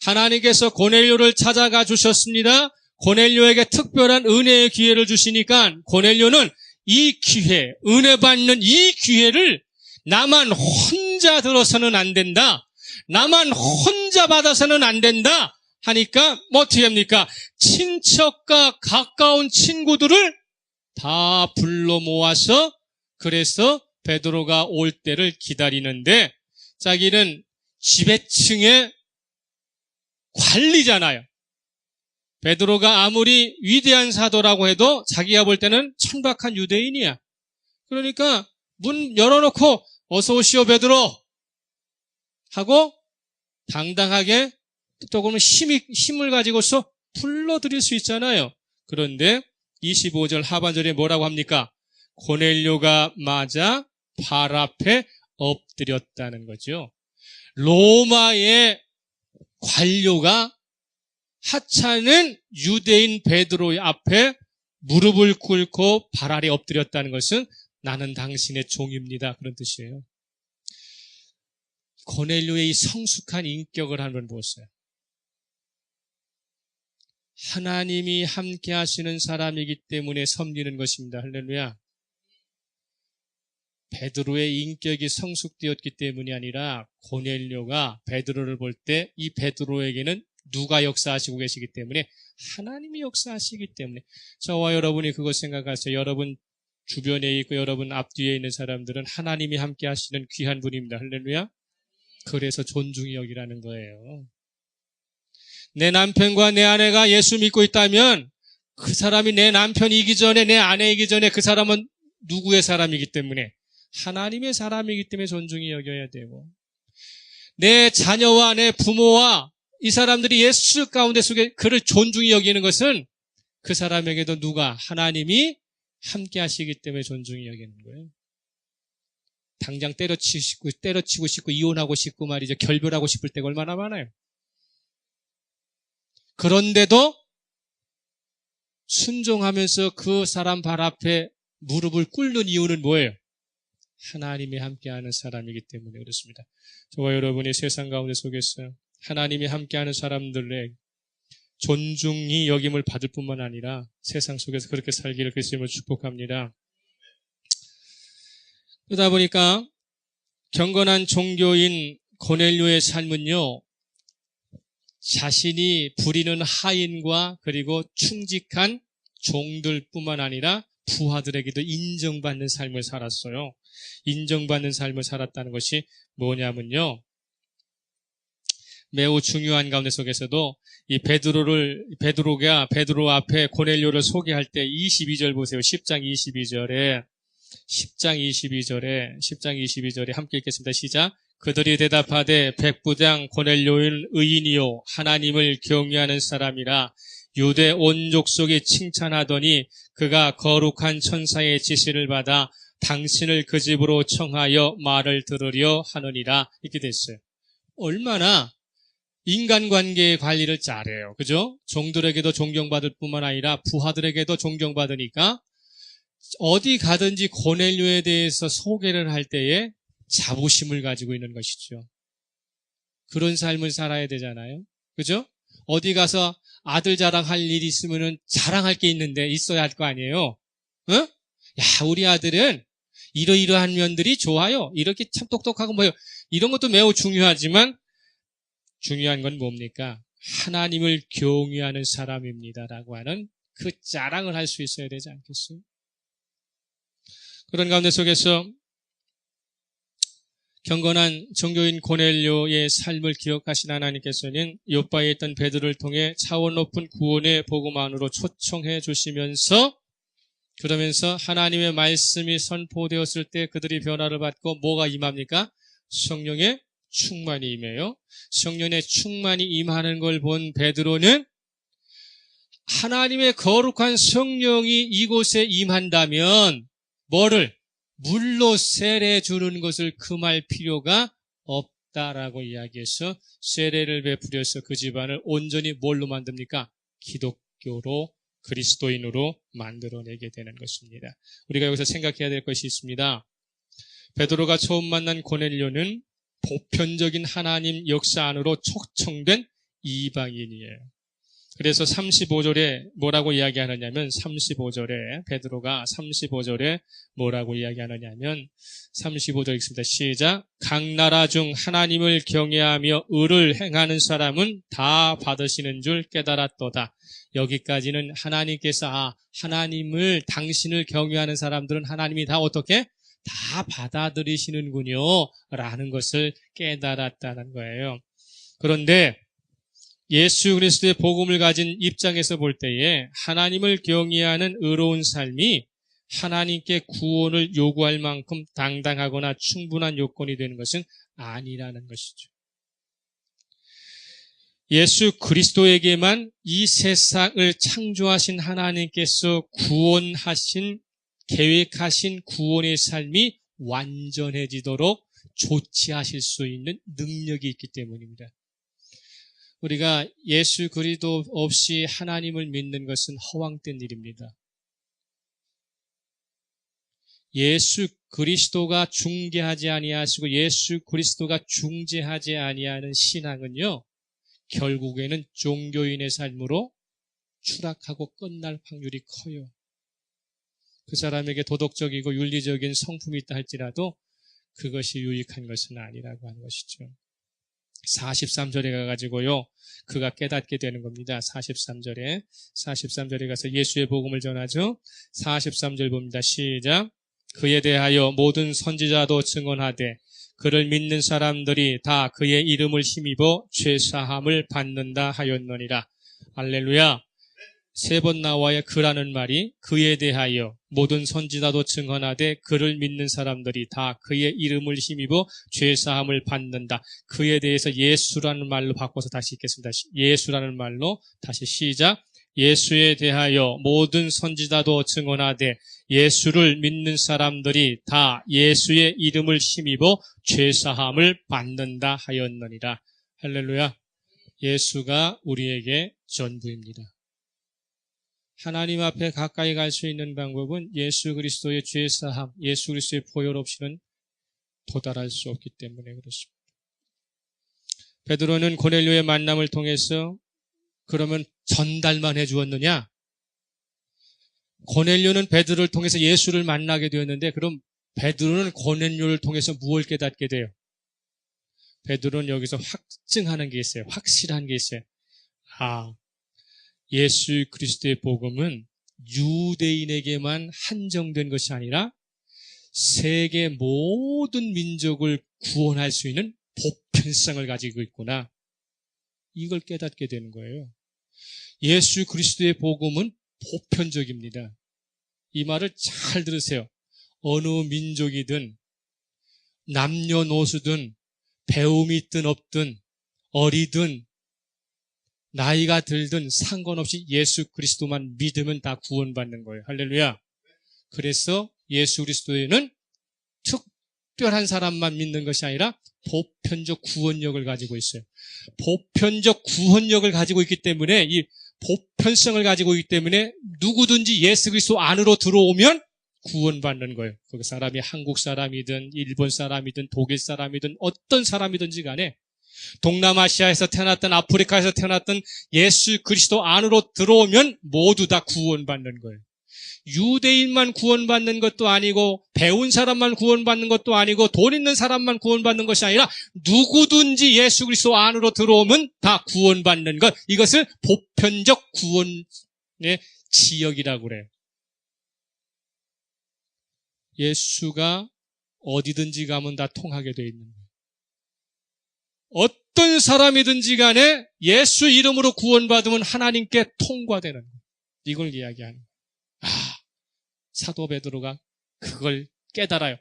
Speaker 1: 하나님께서 고넬료를 찾아가 주셨습니다. 고넬료에게 특별한 은혜의 기회를 주시니까 고넬료는 이 기회, 은혜 받는 이 기회를 나만 혼자 들어서는 안 된다. 나만 혼자 받아서는 안 된다. 하니까 뭐 어떻게 합니까? 친척과 가까운 친구들을 다 불러 모아서 그래서 베드로가 올 때를 기다리는데 자기는 지배층의 관리잖아요. 베드로가 아무리 위대한 사도라고 해도 자기가 볼 때는 천박한 유대인이야. 그러니까 문 열어놓고 어서 오시오 베드로 하고 당당하게 조금 힘을 가지고서 불러드릴 수 있잖아요. 그런데 25절 하반절에 뭐라고 합니까? 고넬료가 맞아 발 앞에 엎드렸다는 거죠. 로마의 관료가 하찮은 유대인 베드로의 앞에 무릎을 꿇고 발 아래 엎드렸다는 것은 나는 당신의 종입니다. 그런 뜻이에요. 고넬료의 이 성숙한 인격을 한번 보세요. 하나님이 함께 하시는 사람이기 때문에 섬기는 것입니다. 할렐루야. 베드로의 인격이 성숙되었기 때문이 아니라 고넬료가 베드로를 볼 때 이 베드로에게는 누가 역사하시고 계시기 때문에 하나님이 역사하시기 때문에 저와 여러분이 그것 생각하세요. 여러분 주변에 있고 여러분 앞뒤에 있는 사람들은 하나님이 함께 하시는 귀한 분입니다. 할렐루야. 그래서 존중이 여기라는 거예요. 내 남편과 내 아내가 예수 믿고 있다면 그 사람이 내 남편이기 전에 내 아내이기 전에 그 사람은 누구의 사람이기 때문에 하나님의 사람이기 때문에 존중이 여겨야 되고 내 자녀와 내 부모와 이 사람들이 예수 가운데 속에 그를 존중히 여기는 것은 그 사람에게도 누가 하나님이 함께 하시기 때문에 존중히 여기는 거예요. 당장 때려치고 싶고 이혼하고 싶고 말이죠. 결별하고 싶을 때가 얼마나 많아요. 그런데도 순종하면서 그 사람 발 앞에 무릎을 꿇는 이유는 뭐예요? 하나님이 함께하는 사람이기 때문에 그렇습니다. 저와 여러분이 세상 가운데 속에서 하나님이 함께하는 사람들의 존중이 여김을 받을 뿐만 아니라 세상 속에서 그렇게 살기를 그리스도님을 축복합니다. 그러다 보니까 경건한 종교인 고넬료의 삶은요, 자신이 부리는 하인과 그리고 충직한 종들뿐만 아니라 부하들에게도 인정받는 삶을 살았어요. 인정받는 삶을 살았다는 것이 뭐냐면요, 매우 중요한 가운데 속에서도 이 베드로가 베드로 앞에 고넬료를 소개할 때 22절 보세요. 10장 22절에 함께 읽겠습니다. 시작. 그들이 대답하되 백부장 고넬료는 의인이요 하나님을 경외하는 사람이라 유대 온 족속이 칭찬하더니 그가 거룩한 천사의 지시를 받아 당신을 그 집으로 청하여 말을 들으려 하느니라. 이렇게 됐어요. 얼마나 인간관계의 관리를 잘해요. 그죠? 종들에게도 존경받을 뿐만 아니라 부하들에게도 존경받으니까 어디 가든지 고넬료에 대해서 소개를 할 때에 자부심을 가지고 있는 것이죠. 그런 삶을 살아야 되잖아요. 그죠? 어디 가서 아들 자랑할 일이 있으면은 자랑할 게 있는데 있어야 할 거 아니에요. 어? 야, 우리 아들은 이러이러한 면들이 좋아요. 이렇게 참 똑똑하고 뭐요. 이런 것도 매우 중요하지만 중요한 건 뭡니까? 하나님을 경외하는 사람입니다라고 하는 그 자랑을 할 수 있어야 되지 않겠어요? 그런 가운데 속에서 경건한 종교인 고넬료의 삶을 기억하신 하나님께서는 요바에 있던 베드로를 통해 차원 높은 구원의 복음 안으로 초청해 주시면서 그러면서 하나님의 말씀이 선포되었을 때 그들이 변화를 받고 뭐가 임합니까? 성령의 충만이 임해요. 성령의 충만이 임하는 걸 본 베드로는 하나님의 거룩한 성령이 이곳에 임한다면 뭐를? 물로 세례 주는 것을 금할 필요가 없다라고 이야기해서 세례를 베풀어서 그 집안을 온전히 뭘로 만듭니까? 기독교로 그리스도인으로 만들어내게 되는 것입니다. 우리가 여기서 생각해야 될 것이 있습니다. 베드로가 처음 만난 고넬료는 보편적인 하나님 역사 안으로 초청된 이방인이에요. 그래서 35절에 뭐라고 이야기하느냐면 35절에 베드로가 35절에 뭐라고 이야기하느냐면 35절 읽습니다. 시작. 각 나라 중 하나님을 경외하며 의를 행하는 사람은 다 받으시는 줄 깨달았도다. 여기까지는 하나님께서 하나님을 당신을 경외하는 사람들은 하나님이 다 어떻게? 다 받아들이시는군요 라는 것을 깨달았다는 거예요. 그런데 예수 그리스도의 복음을 가진 입장에서 볼 때에 하나님을 경외하는 의로운 삶이 하나님께 구원을 요구할 만큼 당당하거나 충분한 요건이 되는 것은 아니라는 것이죠. 예수 그리스도에게만 이 세상을 창조하신 하나님께서 구원하신 계획하신 구원의 삶이 완전해지도록 조치하실 수 있는 능력이 있기 때문입니다. 우리가 예수 그리스도 없이 하나님을 믿는 것은 허황된 일입니다. 예수 그리스도가 중개하지 아니하시고 예수 그리스도가 중재하지 아니하는 신앙은요, 결국에는 종교인의 삶으로 추락하고 끝날 확률이 커요. 그 사람에게 도덕적이고 윤리적인 성품이 있다 할지라도 그것이 유익한 것은 아니라고 하는 것이죠. 43절에 가가지고요, 그가 깨닫게 되는 겁니다. 43절에 가서 예수의 복음을 전하죠. 43절 봅니다. 시작. 그에 대하여 모든 선지자도 증언하되 그를 믿는 사람들이 다 그의 이름을 힘입어 죄사함을 받는다 하였느니라. 할렐루야. 세 번 나와야 그라는 말이 그에 대하여 모든 선지자도 증언하되 그를 믿는 사람들이 다 그의 이름을 힘입어 죄사함을 받는다. 그에 대해서 예수라는 말로 바꿔서 다시 읽겠습니다. 예수라는 말로 다시 시작. 예수에 대하여 모든 선지자도 증언하되 예수를 믿는 사람들이 다 예수의 이름을 힘입어 죄사함을 받는다 하였느니라. 할렐루야. 예수가 우리에게 전부입니다. 하나님 앞에 가까이 갈 수 있는 방법은 예수 그리스도의 죄사함, 예수 그리스도의 보혈 없이는 도달할 수 없기 때문에 그렇습니다. 베드로는 고넬료의 만남을 통해서 그러면 전달만 해주었느냐? 고넬료는 베드로를 통해서 예수를 만나게 되었는데 그럼 베드로는 고넬료를 통해서 무엇을 깨닫게 돼요? 베드로는 여기서 확증하는 게 있어요. 확실한 게 있어요. 아, 예수 그리스도의 복음은 유대인에게만 한정된 것이 아니라 세계 모든 민족을 구원할 수 있는 보편성을 가지고 있구나. 이걸 깨닫게 되는 거예요. 예수 그리스도의 복음은 보편적입니다. 이 말을 잘 들으세요. 어느 민족이든 남녀노소든 배움이 있든 없든 어리든 나이가 들든 상관없이 예수 그리스도만 믿으면 다 구원받는 거예요. 할렐루야. 그래서 예수 그리스도에는 특별한 사람만 믿는 것이 아니라 보편적 구원력을 가지고 있어요. 보편적 구원력을 가지고 있기 때문에 이 보편성을 가지고 있기 때문에 누구든지 예수 그리스도 안으로 들어오면 구원받는 거예요. 그 사람이 한국 사람이든 일본 사람이든 독일 사람이든 어떤 사람이든지 간에 동남아시아에서 태어났던 아프리카에서 태어났던 예수 그리스도 안으로 들어오면 모두 다 구원받는 거예요. 유대인만 구원받는 것도 아니고 배운 사람만 구원받는 것도 아니고 돈 있는 사람만 구원받는 것이 아니라 누구든지 예수 그리스도 안으로 들어오면 다 구원받는 것. 이것을 보편적 구원의 지역이라고 그래요. 예수가 어디든지 가면 다 통하게 되어 있는 거예요. 어떤 사람이든지 간에 예수 이름으로 구원받으면 하나님께 통과되는 거예요. 이걸 이야기하는 거예요. 사도 베드로가 그걸 깨달아요.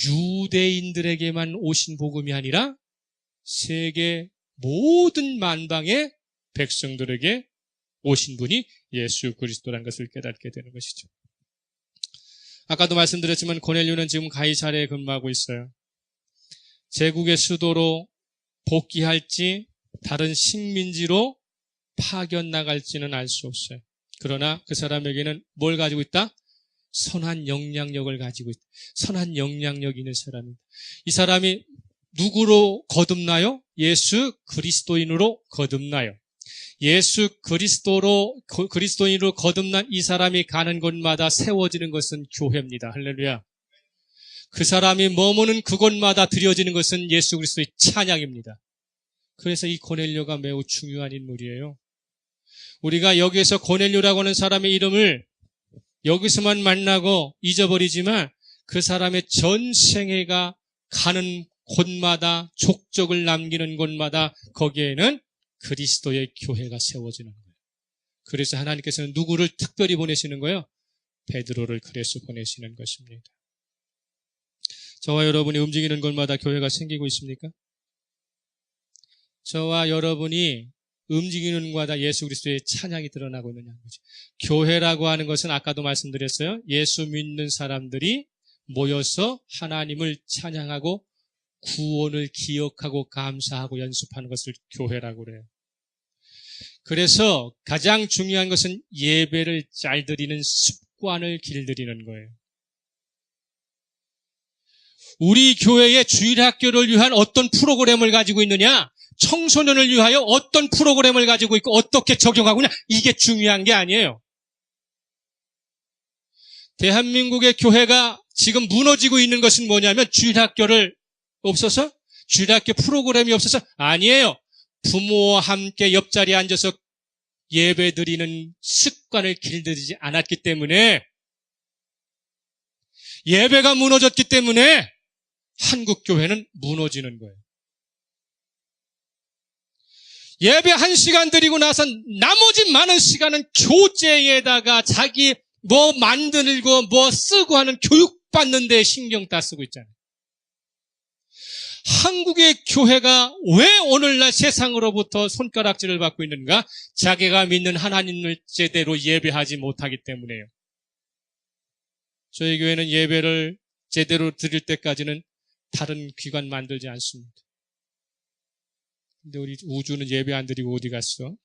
Speaker 1: 유대인들에게만 오신 복음이 아니라 세계 모든 만방의 백성들에게 오신 분이 예수 그리스도라는 것을 깨닫게 되는 것이죠. 아까도 말씀드렸지만 고넬료는 지금 가이사랴에 근무하고 있어요. 제국의 수도로 복귀할지 다른 식민지로 파견 나갈지는 알 수 없어요. 그러나 그 사람에게는 뭘 가지고 있다? 선한 영향력을 가지고 있다. 선한 영향력이 있는 사람입니다. 이 사람이 누구로 거듭나요? 예수 그리스도인으로 거듭나요. 예수 그리스도인으로 거듭난 이 사람이 가는 곳마다 세워지는 것은 교회입니다. 할렐루야. 그 사람이 머무는 그곳마다 드려지는 것은 예수 그리스도의 찬양입니다. 그래서 이 고넬료가 매우 중요한 인물이에요. 우리가 여기에서 고넬료라고 하는 사람의 이름을 여기서만 만나고 잊어버리지만 그 사람의 전생애가 가는 곳마다 족적을 남기는 곳마다 거기에는 그리스도의 교회가 세워지는 거예요. 그래서 하나님께서는 누구를 특별히 보내시는 거예요? 베드로를 그래서 보내시는 것입니다. 저와 여러분이 움직이는 곳마다 교회가 생기고 있습니까? 저와 여러분이 움직이는 곳마다 예수 그리스도의 찬양이 드러나고 있느냐는 거죠. 교회라고 하는 것은 아까도 말씀드렸어요. 예수 믿는 사람들이 모여서 하나님을 찬양하고 구원을 기억하고 감사하고 연습하는 것을 교회라고 그래요. 그래서 가장 중요한 것은 예배를 잘 드리는 습관을 길들이는 거예요. 우리 교회의 주일학교를 위한 어떤 프로그램을 가지고 있느냐? 청소년을 위하여 어떤 프로그램을 가지고 있고 어떻게 적용하고냐? 이게 중요한 게 아니에요. 대한민국의 교회가 지금 무너지고 있는 것은 뭐냐면 주일학교를 없어서? 주일학교 프로그램이 없어서? 아니에요. 부모와 함께 옆자리에 앉아서 예배 드리는 습관을 길들이지 않았기 때문에 예배가 무너졌기 때문에 한국 교회는 무너지는 거예요. 예배 1시간 드리고 나서 나머지 많은 시간은 교재에다가 자기 뭐 만들고 뭐 쓰고 하는 교육받는 데 신경 다 쓰고 있잖아요. 한국의 교회가 왜 오늘날 세상으로부터 손가락질을 받고 있는가? 자기가 믿는 하나님을 제대로 예배하지 못하기 때문에요. 저희 교회는 예배를 제대로 드릴 때까지는 다른 기관 만들지 않습니다. 근데 우리 우주는 예배 안 드리고 어디 갔어?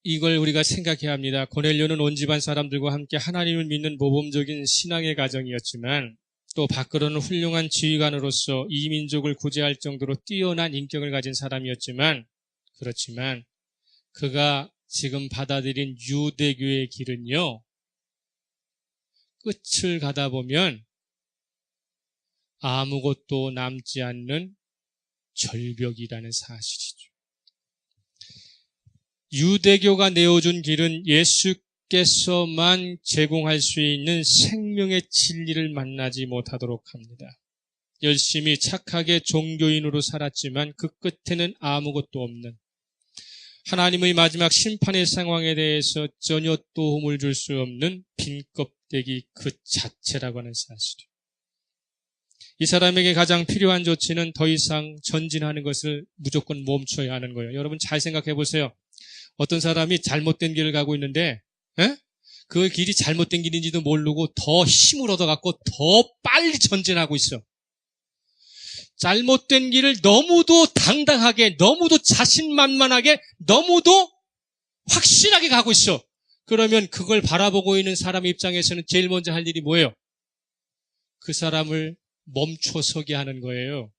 Speaker 1: 이걸 우리가 생각해야 합니다. 고넬료는 온 집안 사람들과 함께 하나님을 믿는 모범적인 신앙의 가정이었지만 또 밖으로는 훌륭한 지휘관으로서 이 민족을 구제할 정도로 뛰어난 인격을 가진 사람이었지만 그렇지만 그가 지금 받아들인 유대교의 길은요, 끝을 가다 보면 아무것도 남지 않는 절벽이라는 사실이죠. 유대교가 내어준 길은 예수께서만 제공할 수 있는 생명의 진리를 만나지 못하도록 합니다. 열심히 착하게 종교인으로 살았지만 그 끝에는 아무것도 없는, 하나님의 마지막 심판의 상황에 대해서 전혀 도움을 줄 수 없는 빈 껍데기 그 자체라고 하는 사실이에요. 이 사람에게 가장 필요한 조치는 더 이상 전진하는 것을 무조건 멈춰야 하는 거예요. 여러분 잘 생각해 보세요. 어떤 사람이 잘못된 길을 가고 있는데 그 길이 잘못된 길인지도 모르고 더 힘을 얻어갖고 더 빨리 전진하고 있어. 잘못된 길을 너무도 당당하게, 너무도 자신만만하게, 너무도 확실하게 가고 있어. 그러면 그걸 바라보고 있는 사람 입장에서는 제일 먼저 할 일이 뭐예요? 그 사람을 멈춰서게 하는 거예요.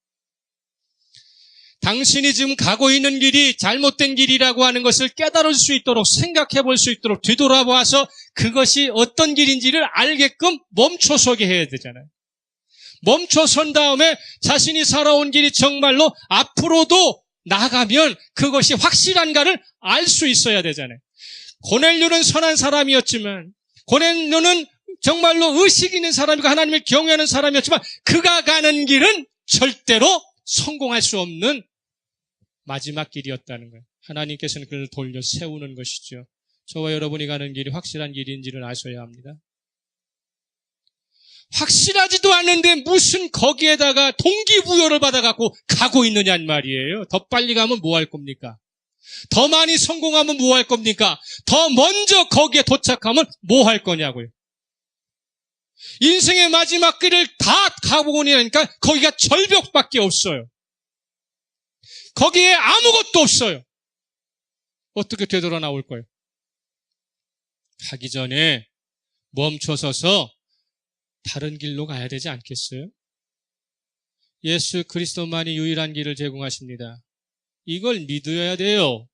Speaker 1: 당신이 지금 가고 있는 길이 잘못된 길이라고 하는 것을 깨달을 수 있도록, 생각해 볼 수 있도록 뒤돌아봐서 그것이 어떤 길인지를 알게끔 멈춰서게 해야 되잖아요. 멈춰선 다음에 자신이 살아온 길이 정말로 앞으로도 나가면 그것이 확실한가를 알 수 있어야 되잖아요. 고넬료는 선한 사람이었지만, 고넬료는 정말로 의식 있는 사람이고 하나님을 경외하는 사람이었지만 그가 가는 길은 절대로 성공할 수 없는 마지막 길이었다는 거예요. 하나님께서는 그를 돌려 세우는 것이죠. 저와 여러분이 가는 길이 확실한 길인지를 아셔야 합니다. 확실하지도 않은데 무슨 거기에다가 동기부여를 받아갖고 가고 있느냐는 말이에요. 더 빨리 가면 뭐 할 겁니까? 더 많이 성공하면 뭐 할 겁니까? 더 먼저 거기에 도착하면 뭐 할 거냐고요. 인생의 마지막 길을 다 가보고 나니까 거기가 절벽밖에 없어요. 거기에 아무것도 없어요. 어떻게 되돌아 나올 거예요? 가기 전에 멈춰서서 다른 길로 가야 되지 않겠어요? 예수 그리스도만이 유일한 길을 제공하십니다. 이걸 믿어야 돼요.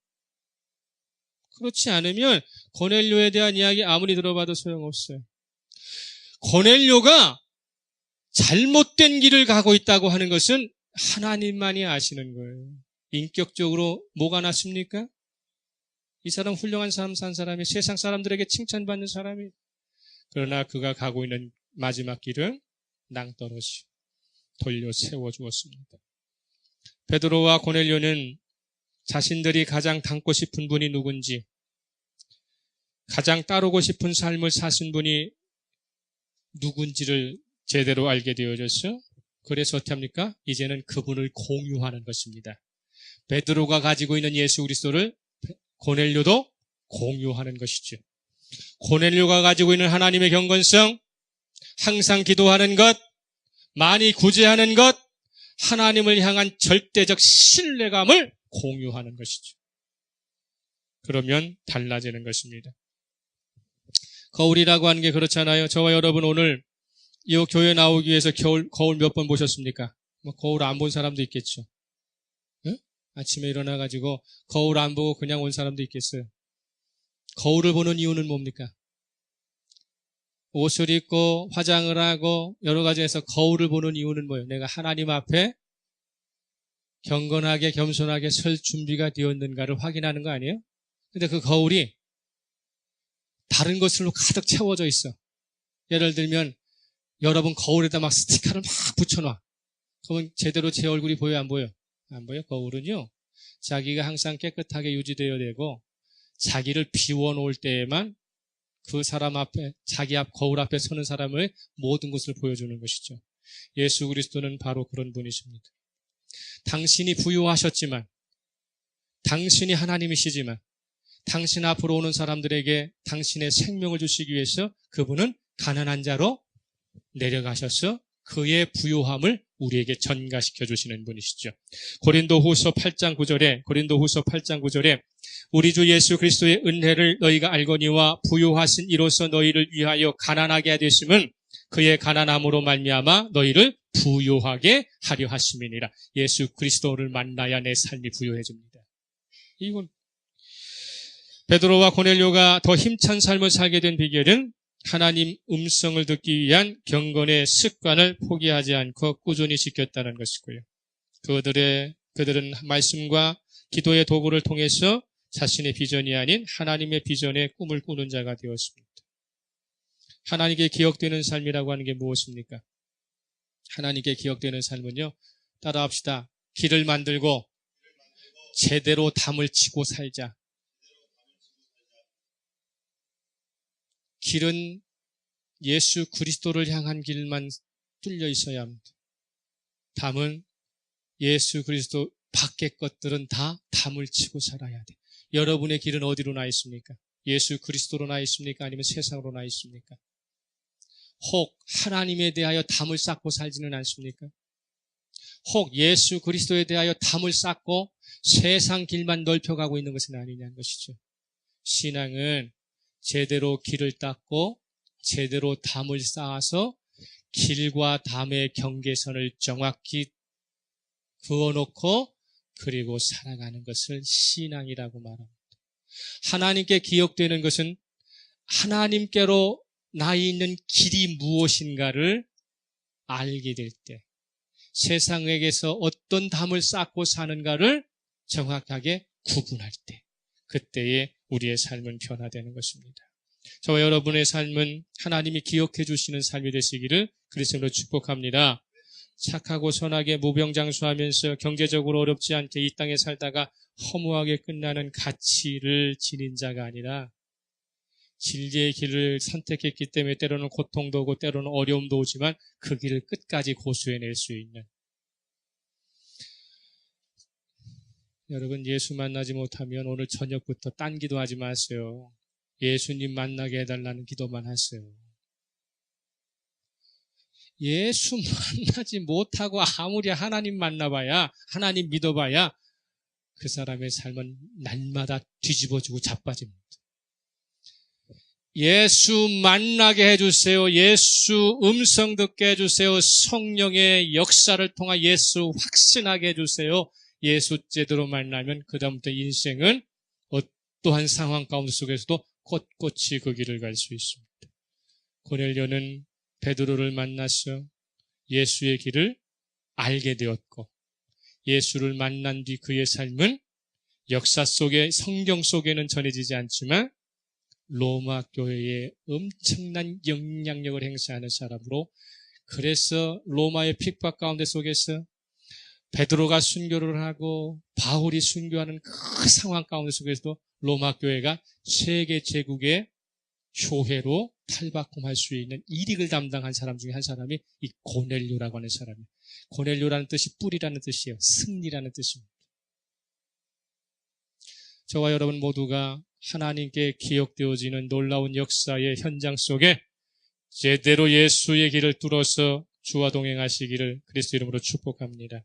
Speaker 1: 그렇지 않으면 고넬료에 대한 이야기 아무리 들어봐도 소용없어요. 고넬료가 잘못된 길을 가고 있다고 하는 것은 하나님만이 아시는 거예요. 인격적으로 뭐가 낫습니까? 이 사람 훌륭한 삶 산 사람이, 세상 사람들에게 칭찬받는 사람이, 그러나 그가 가고 있는 마지막 길은 낭떠러지 돌려 세워주었습니다. 베드로와 고넬료는 자신들이 가장 닮고 싶은 분이 누군지, 가장 따르고 싶은 삶을 사신 분이 누군지를 제대로 알게 되어졌어요. 그래서 어떻게 합니까? 이제는 그분을 공유하는 것입니다. 베드로가 가지고 있는 예수 그리스도를 고넬료도 공유하는 것이죠. 고넬료가 가지고 있는 하나님의 경건성, 항상 기도하는 것, 많이 구제하는 것, 하나님을 향한 절대적 신뢰감을 공유하는 것이죠. 그러면 달라지는 것입니다. 거울이라고 하는 게 그렇잖아요. 저와 여러분 오늘 이 교회 나오기 위해서 거울 몇 번 보셨습니까? 거울 안 본 사람도 있겠죠. 응? 아침에 일어나가지고 거울 안 보고 그냥 온 사람도 있겠어요. 거울을 보는 이유는 뭡니까? 옷을 입고 화장을 하고 여러 가지 해서 거울을 보는 이유는 뭐예요? 내가 하나님 앞에 경건하게 겸손하게 설 준비가 되었는가를 확인하는 거 아니에요? 근데 그 거울이 다른 것으로 가득 채워져 있어. 예를 들면 여러분 거울에다 막 스티커를 막 붙여놔. 그러면 제대로 제 얼굴이 보여 안 보여? 안 보여? 거울은요, 자기가 항상 깨끗하게 유지되어야 되고 자기를 비워놓을 때에만 그 사람 앞에, 자기 앞 거울 앞에 서는 사람의 모든 것을 보여주는 것이죠. 예수 그리스도는 바로 그런 분이십니다. 당신이 부유하셨지만, 당신이 하나님이시지만, 당신 앞으로 오는 사람들에게 당신의 생명을 주시기 위해서 그분은 가난한 자로 내려가셔서 그의 부유함을 우리에게 전가시켜 주시는 분이시죠. 고린도후서 8장 9절에 우리 주 예수 그리스도의 은혜를 너희가 알거니와 부요하신 이로써 너희를 위하여 가난하게 하셨음은 그의 가난함으로 말미암아 너희를 부요하게 하려 하심이니라. 예수 그리스도를 만나야 내 삶이 부요해집니다. 이건 베드로와 고넬료가 더 힘찬 삶을 살게 된 비결은 하나님 음성을 듣기 위한 경건의 습관을 포기하지 않고 꾸준히 지켰다는 것이고요. 그들은 말씀과 기도의 도구를 통해서 자신의 비전이 아닌 하나님의 비전의 꿈을 꾸는 자가 되었습니다. 하나님께 기억되는 삶이라고 하는 게 무엇입니까? 하나님께 기억되는 삶은요, 따라합시다. 길을 만들고 제대로 담을 치고 살자. 길은 예수 그리스도를 향한 길만 뚫려 있어야 합니다. 담은 예수 그리스도 밖의 것들은 다 담을 치고 살아야 돼. 여러분의 길은 어디로 나 있습니까? 예수 그리스도로 나 있습니까? 아니면 세상으로 나 있습니까? 혹 하나님에 대하여 담을 쌓고 살지는 않습니까? 혹 예수 그리스도에 대하여 담을 쌓고 세상 길만 넓혀가고 있는 것은 아니냐는 것이죠. 신앙은 제대로 길을 닦고 제대로 담을 쌓아서 길과 담의 경계선을 정확히 그어놓고 그리고 살아가는 것을 신앙이라고 말합니다. 하나님께 기억되는 것은 하나님께로 나 있는 길이 무엇인가를 알게 될 때, 세상에게서 어떤 담을 쌓고 사는가를 정확하게 구분할 때, 그때에 우리의 삶은 변화되는 것입니다. 저와 여러분의 삶은 하나님이 기억해 주시는 삶이 되시기를 그리스도로 축복합니다. 착하고 선하게 무병장수하면서 경제적으로 어렵지 않게 이 땅에 살다가 허무하게 끝나는 가치를 지닌 자가 아니라 진리의 길을 선택했기 때문에 때로는 고통도 오고 때로는 어려움도 오지만 그 길을 끝까지 고수해낼 수 있는, 여러분 예수 만나지 못하면 오늘 저녁부터 딴 기도하지 마세요. 예수님 만나게 해달라는 기도만 하세요. 예수 만나지 못하고 아무리 하나님 만나봐야, 하나님 믿어봐야 그 사람의 삶은 날마다 뒤집어지고 자빠집니다. 예수 만나게 해주세요. 예수 음성 듣게 해주세요. 성령의 역사를 통해 예수 확신하게 해주세요. 예수 제대로 만나면 그 다음부터 인생은 어떠한 상황 가운데 속에서도 꼿꼿이 그 길을 갈 수 있습니다. 고넬료는 베드로를 만나서 예수의 길을 알게 되었고, 예수를 만난 뒤 그의 삶은 역사 속에, 성경 속에는 전해지지 않지만 로마 교회에 엄청난 영향력을 행사하는 사람으로, 그래서 로마의 핍박 가운데 속에서 베드로가 순교를 하고 바울이 순교하는 그 상황 가운데 속에서도 로마 교회가 세계 제국의 교회로 탈바꿈할 수 있는 일익을 담당한 사람 중에 한 사람이 이 고넬료라고 하는 사람이에요. 고넬료라는 뜻이 뿌리라는 뜻이에요. 승리라는 뜻입니다. 저와 여러분 모두가 하나님께 기억되어지는 놀라운 역사의 현장 속에 제대로 예수의 길을 뚫어서 주와 동행하시기를 그리스도 이름으로 축복합니다.